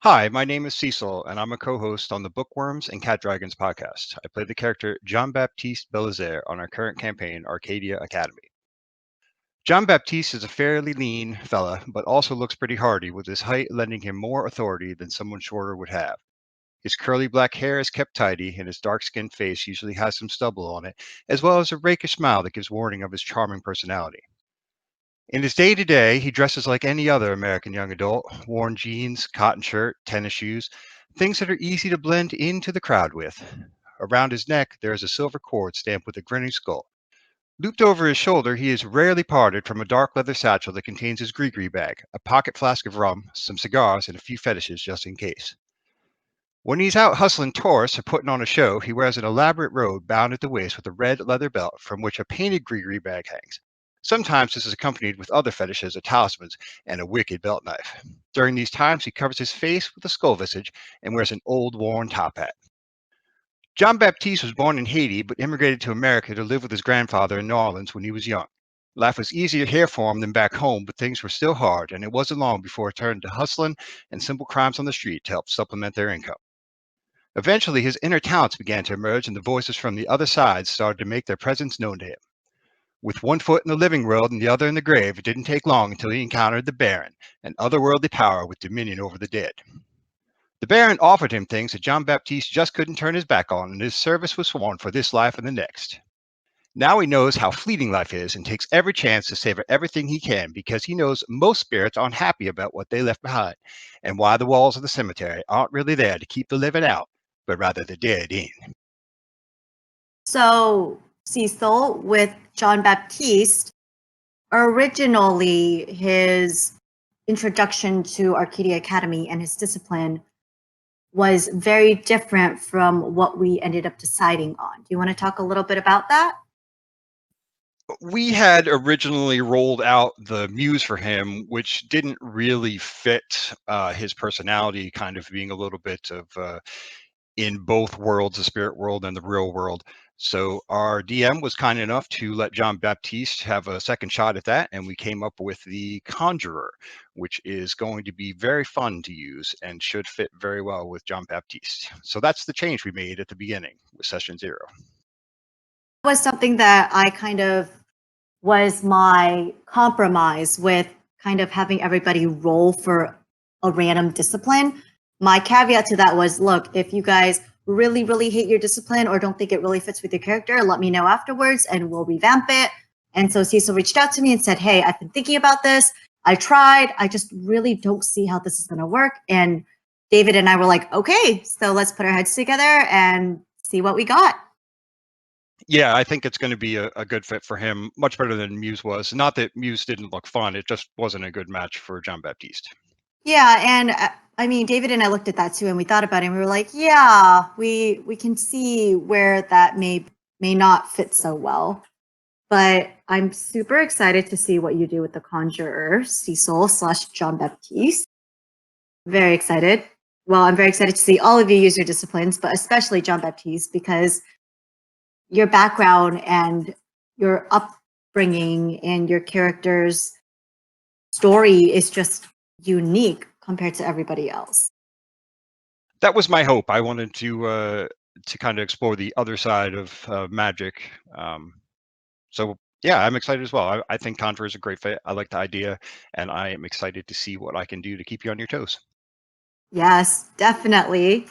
Hi, my name is Cecil, and I'm a co-host on the Bookwyrms and Catdragons podcast. I play the character Jean Baptiste Belizaire on our current campaign, Arcadia Academy. Jean Baptiste is a fairly lean fella, but also looks pretty hardy, with his height lending him more authority than someone shorter would have. His curly black hair is kept tidy, and his dark-skinned face usually has some stubble on it, as well as a rakish smile that gives warning of his charming personality. In his day to day, he dresses like any other American young adult: worn jeans, cotton shirt, tennis shoes, things that are easy to blend into the crowd with. Around his neck, there is a silver cord stamped with a grinning skull. Looped over his shoulder, he is rarely parted from a dark leather satchel that contains his gree bag, a pocket flask of rum, some cigars, and a few fetishes just in case. When he's out hustling tourists or putting on a show, he wears an elaborate robe bound at the waist with a red leather belt from which a painted gree bag hangs. Sometimes this is accompanied with other fetishes or talismans and a wicked belt knife. During these times, he covers his face with a skull visage and wears an old worn top hat. Jean Baptiste was born in Haiti but immigrated to America to live with his grandfather in New Orleans when he was young. Life was easier here for him than back home, but things were still hard, and it wasn't long before he turned to hustling and simple crimes on the street to help supplement their income. Eventually, his inner talents began to emerge, and the voices from the other side started to make their presence known to him. With one foot in the living world and the other in the grave, it didn't take long until he encountered the Baron, an otherworldly power with dominion over the dead. The Baron offered him things that Jean Baptiste just couldn't turn his back on, and his service was sworn for this life and the next. Now he knows how fleeting life is and takes every chance to savor everything he can because he knows most spirits aren't happy about what they left behind and why the walls of the cemetery aren't really there to keep the living out, but rather the dead in. So, Cecil, with Jean Baptiste, originally his introduction to Arcadia Academy and his discipline was very different from what we ended up deciding on. Do you want to talk a little bit about that? We had originally rolled out the muse for him, which didn't really fit his personality, kind of being a little bit of in both worlds, the spirit world and the real world. So our DM was kind enough to let Jean Baptiste have a second shot at that, and we came up with the Conjurer, which is going to be very fun to use and should fit very well with Jean Baptiste. So that's the change we made at the beginning with session 0. Was something that I kind of was my compromise with kind of having everybody roll for a random discipline. My caveat to that was, look, if you guys really, really hate your discipline or don't think it really fits with your character, let me know afterwards and we'll revamp it. And so Cecil reached out to me and said, hey, I've been thinking about this. I tried. I just really don't see how this is going to work. And David and I were like, okay, so let's put our heads together and see what we got. Yeah, I think it's going to be a good fit for him, much better than Muse was. Not that Muse didn't look fun, it just wasn't a good match for Jean Baptiste. Yeah, and I mean, David and I looked at that too, and we thought about it, and we were like, yeah, we can see where that may not fit so well. But I'm super excited to see what you do with the Conjurer, Cecil / Jean Baptiste. Very excited. Well, I'm very excited to see all of you use your disciplines, but especially Jean Baptiste, because your background and your upbringing and your character's story is just unique compared to everybody else. That was my hope. I wanted to kind of explore the other side of magic. So yeah, I'm excited as well. I think Conjure is a great fit. I like the idea, and I am excited to see what I can do to keep you on your toes. Yes, definitely.